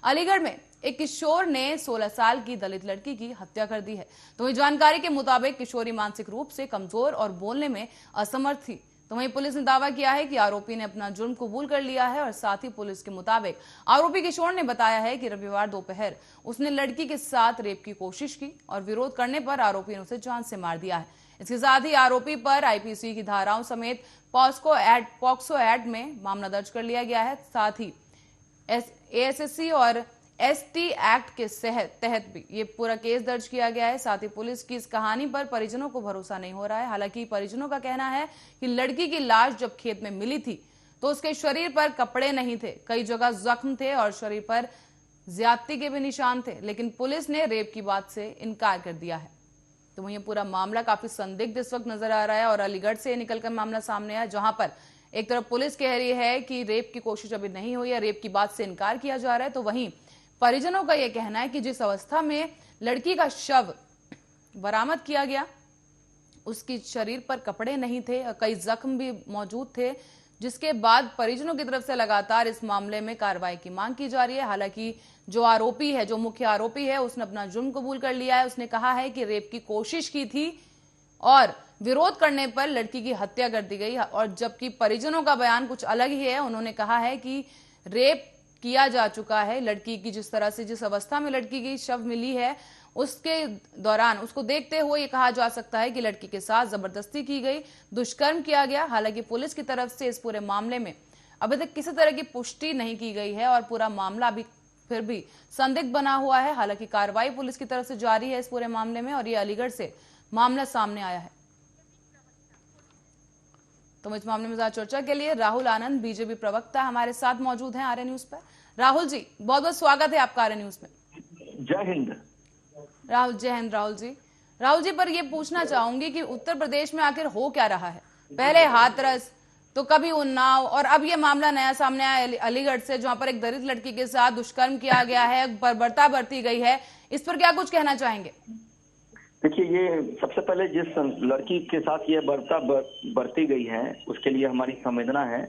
अलीगढ़ में एक किशोर ने 16 साल की दलित लड़की की हत्या कर दी है। तो वहीं जानकारी के मुताबिक किशोरी मानसिक रूप से कमजोर और बोलने में असमर्थ थी। तो वहीं पुलिस ने दावा किया है कि आरोपी ने अपना जुर्म कबूल कर लिया है और साथ ही पुलिस के मुताबिक आरोपी किशोर ने बताया है कि रविवार दोपहर उसने लड़की के साथ रेप की कोशिश की और विरोध करने पर आरोपी ने उसे जान से मार दिया है। इसके साथ ही आरोपी पर आईपीसी की धाराओं समेत पॉक्सो एक्ट में मामला दर्ज कर लिया गया है। साथ ही एएसएससी और एसटी एक्ट के तहत भी ये पूरा केस दर्ज किया गया है। साथ ही पुलिस की इस कहानी पर परिजनों को भरोसा नहीं हो रहा है। हालांकि परिजनों का कहना है कि लड़की की लाश जब खेत में मिली थी तो उसके शरीर पर कपड़े नहीं थे, कई जगह जख्म थे और शरीर पर ज्यादती के भी निशान थे, लेकिन पुलिस ने रेप की बात से इनकार कर दिया है। तो वहीं पूरा मामला काफी संदिग्ध इस वक्त नजर आ रहा है और अलीगढ़ से निकलकर मामला सामने आया, जहां पर एक तरफ पुलिस कह रही है कि रेप की कोशिश अभी नहीं हुई है, रेप की बात से इनकार किया जा रहा है, तो वहीं परिजनों का यह कहना है कि जिस अवस्था में लड़की का शव बरामद किया गया उसकी शरीर पर कपड़े नहीं थे, कई जख्म भी मौजूद थे, जिसके बाद परिजनों की तरफ से लगातार इस मामले में कार्रवाई की मांग की जा रही है। हालांकि जो आरोपी है, जो मुख्य आरोपी है, उसने अपना जुर्म कबूल कर लिया है। उसने कहा है कि रेप की कोशिश की थी और विरोध करने पर लड़की की हत्या कर दी गई, और जबकि परिजनों का बयान कुछ अलग ही है। उन्होंने कहा है कि रेप किया जा चुका है लड़की की, जिस तरह से जिस अवस्था में लड़की की शव मिली है उसके दौरान उसको देखते हुए ये कहा जा सकता है कि लड़की के साथ जबरदस्ती की गई, दुष्कर्म किया गया। हालांकि पुलिस की तरफ से इस पूरे मामले में अभी तक किसी तरह की पुष्टि नहीं की गई है और पूरा मामला अभी फिर भी संदिग्ध बना हुआ है। हालांकि कार्रवाई पुलिस की तरफ से जारी है इस पूरे मामले में और ये अलीगढ़ से मामला सामने आया है। तो इस मामले में ज्यादा चर्चा के लिए राहुल आनंद, बीजेपी प्रवक्ता, हमारे साथ मौजूद हैं आर्य न्यूज पर। राहुल जी, बहुत बहुत स्वागत है आपका आर्य न्यूज में। जय हिंद। जय हिंद राहुल जी, पर ये पूछना चाहूंगी कि उत्तर प्रदेश में आखिर हो क्या रहा है? पहले हाथरस, तो कभी उन्नाव, और अब ये मामला नया सामने आया अलीगढ़ से, जहां पर एक दलित लड़की के साथ दुष्कर्म किया गया है, बर्बरता बरती गई है। इस पर क्या कुछ कहना चाहेंगे? देखिए, ये सबसे पहले जिस लड़की के साथ ये बरती गई है उसके लिए हमारी संवेदना है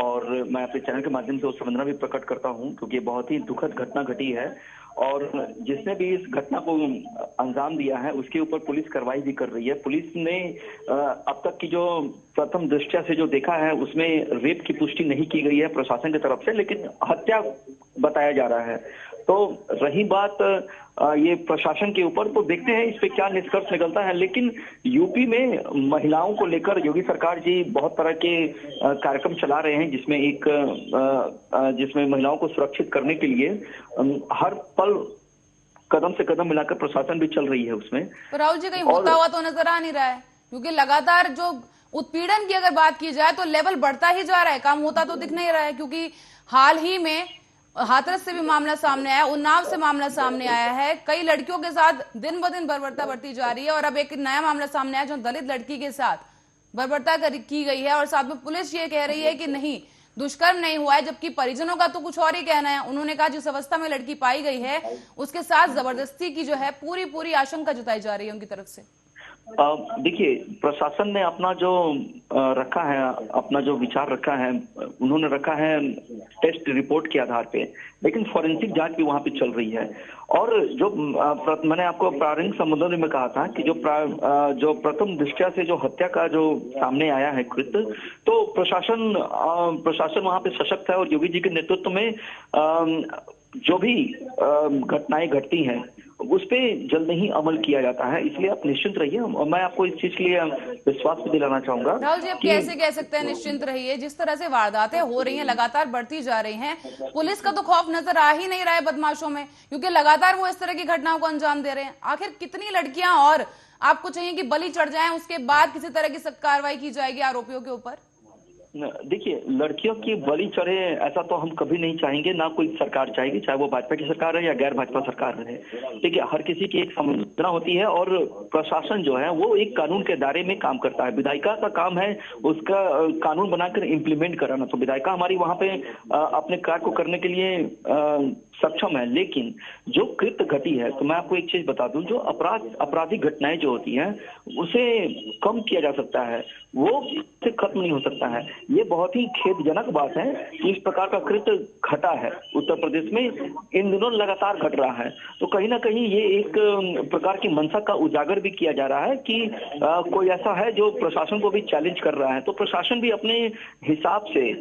और मैं अपने चैनल के माध्यम से उस संवेदना भी प्रकट करता हूं, क्योंकि बहुत ही दुखद घटना घटी है और जिसने भी इस घटना को अंजाम दिया है उसके ऊपर पुलिस कार्रवाई भी कर रही है। पुलिस ने अब तक की जो प्रथम दृष्टया से जो देखा है उसमें रेप की पुष्टि नहीं की गई है प्रशासन की तरफ से, लेकिन हत्या बताया जा रहा है। तो रही बात ये प्रशासन के ऊपर, तो देखते हैं इस पे क्या निष्कर्ष निकलता है। लेकिन यूपी में महिलाओं को लेकर योगी सरकार जी बहुत तरह के कार्यक्रम चला रहे हैं, जिसमें महिलाओं को सुरक्षित करने के लिए हर पल कदम से कदम मिलाकर प्रशासन भी चल रही है उसमें। तो राहुल जी, कहीं होता हुआ तो नजर आ नहीं रहा है, क्योंकि लगातार जो उत्पीड़न की अगर बात की जाए तो लेवल बढ़ता ही जा रहा है, काम होता तो दिख नहीं रहा है। क्योंकि हाल ही में हाथरस से भी मामला सामने आया, उन्नाव से मामला सामने आया है, कई लड़कियों के साथ दिन ब दिन बर्बरता बढ़ती जा रही है और अब एक नया मामला सामने आया जो दलित लड़की के साथ बर्बरता की गई है और साथ में पुलिस ये कह रही है कि नहीं, दुष्कर्म नहीं हुआ है, जबकि परिजनों का तो कुछ और ही कहना है। उन्होंने कहा जिस अवस्था में लड़की पाई गई है उसके साथ जबरदस्ती की जो है पूरी आशंका जताई जा रही है उनकी तरफ से। देखिए, प्रशासन ने अपना जो रखा है, अपना जो विचार रखा है, उन्होंने रखा है टेस्ट रिपोर्ट के आधार पे, लेकिन फॉरेंसिक जांच भी वहां पे चल रही है। और जो मैंने आपको प्रारंभिक संबोधन में कहा था कि जो प्रथम दृष्टया से जो हत्या का जो सामने आया है कृत्य, तो प्रशासन वहां पे सशक्त है और योगी जी के नेतृत्व में जो भी घटनाएं घटती हैं उस पे जल्द ही अमल किया जाता है। इसलिए आप निश्चिंत रहिए और मैं आपको इस चीज के लिए विश्वास भी दिलाना चाहूंगा। राहुल जी, आप कैसे कह सकते हैं निश्चिंत रहिए? जिस तरह से वारदातें हो रही हैं, लगातार बढ़ती जा रही हैं, पुलिस का तो खौफ नजर आ ही नहीं रहा है बदमाशों में, क्योंकि लगातार वो इस तरह की घटनाओं को अंजाम दे रहे हैं। आखिर कितनी लड़कियां और आपको चाहिए कि बलि चढ़ जाएं, उसके बाद किसी तरह की सख्त कार्रवाई की जाएगी आरोपियों के ऊपर? देखिए, लड़कियों की बलि चढ़े ऐसा तो हम कभी नहीं चाहेंगे, ना कोई सरकार चाहेगी, चाहे वो भाजपा की सरकार है या गैर भाजपा सरकार रहे। देखिए, हर किसी की एक संवेदना होती है और प्रशासन जो है वो एक कानून के दायरे में काम करता है। विधायिका का काम है उसका कानून बनाकर इम्प्लीमेंट कराना, तो विधायिका हमारी वहां पे अपने कार्य को करने के लिए सक्षम है। लेकिन जो कृत्य घटी है, तो मैं आपको एक चीज बता दूं, जो आपराधिक घटनाएं जो होती हैं उसे कम किया जा सकता है, वो से खत्म नहीं हो सकता है। ये बहुत ही खेदजनक बात है कि इस प्रकार का कृत्य घटा है उत्तर प्रदेश में, इन दिनों लगातार घट रहा है। तो कहीं ना कहीं ये एक प्रकार की मंशा का उजागर भी किया जा रहा है कि कोई ऐसा है जो प्रशासन को भी चैलेंज कर रहा है। तो प्रशासन भी अपने हिसाब से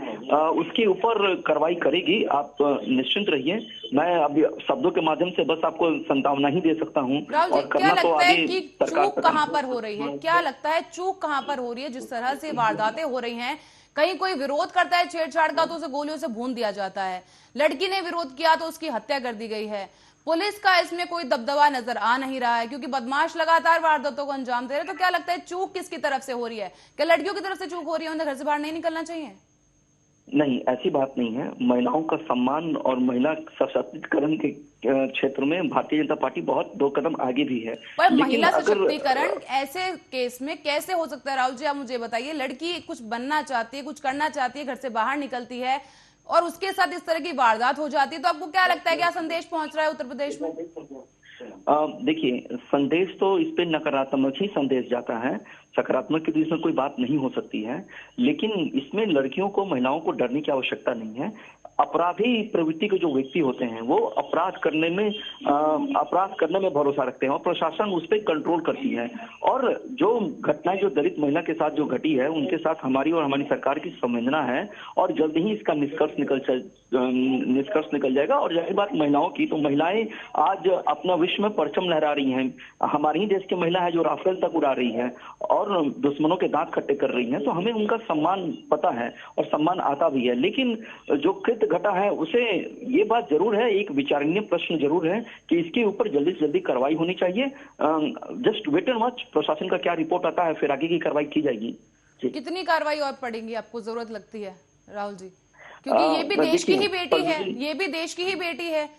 उसके ऊपर कार्रवाई करेगी, आप निश्चिंत रहिए। मैं अभी शब्दों के माध्यम से बस आपको संभावना ही दे सकता हूँ। राहुल जी, और क्या करना तो लगता है आगे कि सरकार चूक कहाँ पर हो रही है? क्या लगता है चूक कहाँ पर हो रही है? जिस तरह से वारदातें हो रही हैं, कहीं कोई विरोध करता है छेड़छाड़ का तो उसे गोलियों से भून दिया जाता है, लड़की ने विरोध किया तो उसकी हत्या कर दी गई है। पुलिस का इसमें कोई दबदबा नजर आ नहीं रहा है क्योंकि बदमाश लगातार वारदातों को अंजाम दे रहे हैं। तो क्या लगता है चूक किसकी तरफ से हो रही है? क्या लड़कियों की तरफ से चूक हो रही है, उन्हें घर से बाहर नहीं निकलना चाहिए? नहीं, ऐसी बात नहीं है। महिलाओं का सम्मान और महिला सशक्तिकरण के क्षेत्र में भारतीय जनता पार्टी बहुत 2 कदम आगे भी है। पर लेकिन महिला अगर सशक्तिकरण ऐसे केस में कैसे हो सकता है? राहुल जी, आप मुझे बताइए, लड़की कुछ बनना चाहती है, कुछ करना चाहती है, घर से बाहर निकलती है और उसके साथ इस तरह की वारदात हो जाती है, तो आपको क्या लगता है क्या संदेश पहुंच रहा है उत्तर प्रदेश में? देखिए, संदेश तो इस पे नकारात्मक ही संदेश जाता है, सकारात्मक की तो इसमें कोई बात नहीं हो सकती है। लेकिन इसमें लड़कियों को, महिलाओं को डरने की आवश्यकता नहीं है। अपराधी प्रवृत्ति के जो व्यक्ति होते हैं वो अपराध करने में भरोसा रखते हैं और प्रशासन उस पर कंट्रोल करती है। और जो घटनाएं जो दलित महिला के साथ जो घटी है, उनके साथ हमारी और हमारी सरकार की संवेदना है और जल्द ही इसका निष्कर्ष निकल जाएगा। और जाहिर बात महिलाओं की, तो महिलाएं आज अपना विश्व में परचम लहरा रही हैं। हमारे ही देश की महिला है जो राफेल तक उड़ा रही है और दुश्मनों के दांत खट्टे कर रही हैं। तो हमें उनका सम्मान पता है और सम्मान आता भी है। लेकिन जो कृत्य घटा है उसे, ये बात जरूर है, एक विचारणीय प्रश्न जरूर है कि इसके ऊपर जल्दी से जल्दी कार्रवाई होनी चाहिए। जस्ट वेट एंड वॉच, प्रशासन का क्या रिपोर्ट आता है, फिर आगे की कार्रवाई की जाएगी। कितनी कार्रवाई और पड़ेगी आपको जरूरत लगती है राहुल जी? क्योंकि ये भी देश की ही बेटी है, ये भी देश की ही बेटी है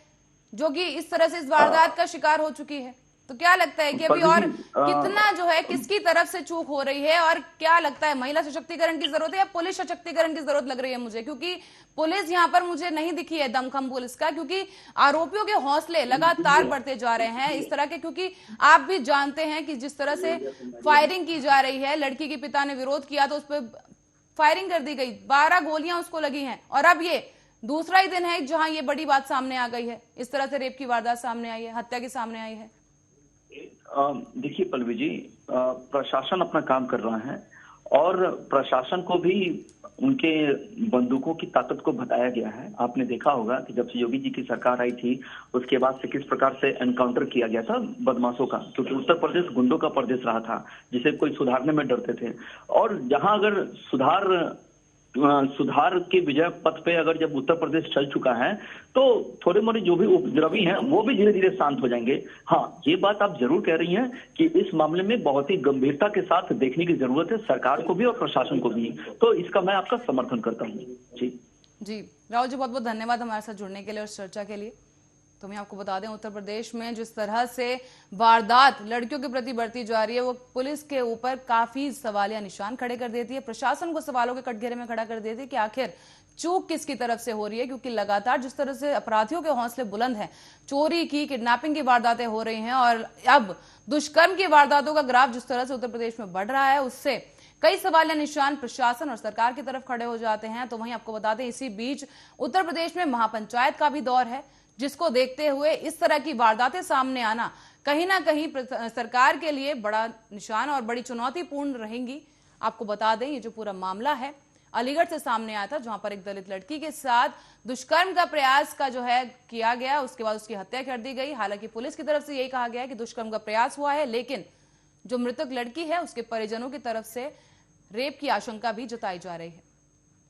जो कि इस तरह से इस वारदात का शिकार हो चुकी है। तो क्या लगता है कि अभी और कितना जो है किसकी तरफ से चूक हो रही है, और क्या लगता है महिला सशक्तिकरण की जरूरत है या पुलिस सशक्तिकरण की जरूरत लग रही है मुझे? क्योंकि पुलिस यहाँ पर मुझे नहीं दिखी है, दमखम पुलिस का, क्योंकि आरोपियों के हौसले लगातार बढ़ते जा रहे हैं इस तरह के। क्योंकि आप भी जानते हैं कि जिस तरह से फायरिंग की जा रही है, लड़की के पिता ने विरोध किया तो उस पर फायरिंग कर दी गई, 12 गोलियां उसको लगी हैं, और अब ये दूसरा ही दिन है जहां ये बड़ी बात सामने आ गई है, इस तरह से रेप की वारदात सामने आई है, हत्या की सामने आई है। देखिए पल्लवी जी, प्रशासन अपना काम कर रहा है और प्रशासन को भी उनके बंदूकों की ताकत को बताया गया है। आपने देखा होगा कि जब से योगी जी की सरकार आई थी उसके बाद से किस प्रकार से एनकाउंटर किया गया था बदमाशों का, क्योंकि उत्तर प्रदेश गुंडों का प्रदेश रहा था जिसे कोई सुधारने में डरते थे। और जहां अगर सुधार के विजय पथ पे अगर जब उत्तर प्रदेश चल चुका है तो थोड़े मोड़े जो भी उपद्रवी हैं वो भी धीरे धीरे शांत हो जाएंगे। हाँ, ये बात आप जरूर कह रही हैं कि इस मामले में बहुत ही गंभीरता के साथ देखने की जरूरत है, सरकार को भी और प्रशासन को भी। तो इसका मैं आपका समर्थन करता हूँ। जी राहुल जी, बहुत बहुत धन्यवाद हमारे साथ जुड़ने के लिए और चर्चा के लिए। तो मैं आपको बता दें, उत्तर प्रदेश में जिस तरह से वारदात लड़कियों के प्रति बढ़ती जा रही है, वो पुलिस के ऊपर काफी सवालिया निशान खड़े कर देती है, प्रशासन को सवालों के कटघरे में खड़ा कर देती है कि आखिर चूक किसकी तरफ से हो रही है। क्योंकि लगातार जिस तरह से अपराधियों के हौसले बुलंद हैं, चोरी की, किडनैपिंग की वारदातें हो रही हैं और अब दुष्कर्म की वारदातों का ग्राफ जिस तरह से उत्तर प्रदेश में बढ़ रहा है, उससे कई सवालिया निशान प्रशासन और सरकार की तरफ खड़े हो जाते हैं। तो वहीं आपको बता दें, इसी बीच उत्तर प्रदेश में महापंचायत का भी दौर है, जिसको देखते हुए इस तरह की वारदातें सामने आना कहीं ना कहीं सरकार के लिए बड़ा निशान और बड़ी चुनौतीपूर्ण रहेंगी। आपको बता दें, ये जो पूरा मामला है अलीगढ़ से सामने आया था, जहां पर एक दलित लड़की के साथ दुष्कर्म का प्रयास का जो है किया गया, उसके बाद उसकी हत्या कर दी गई। हालांकि पुलिस की तरफ से यही कहा गया है कि दुष्कर्म का प्रयास हुआ है, लेकिन जो मृतक लड़की है उसके परिजनों की तरफ से रेप की आशंका भी जताई जा रही है।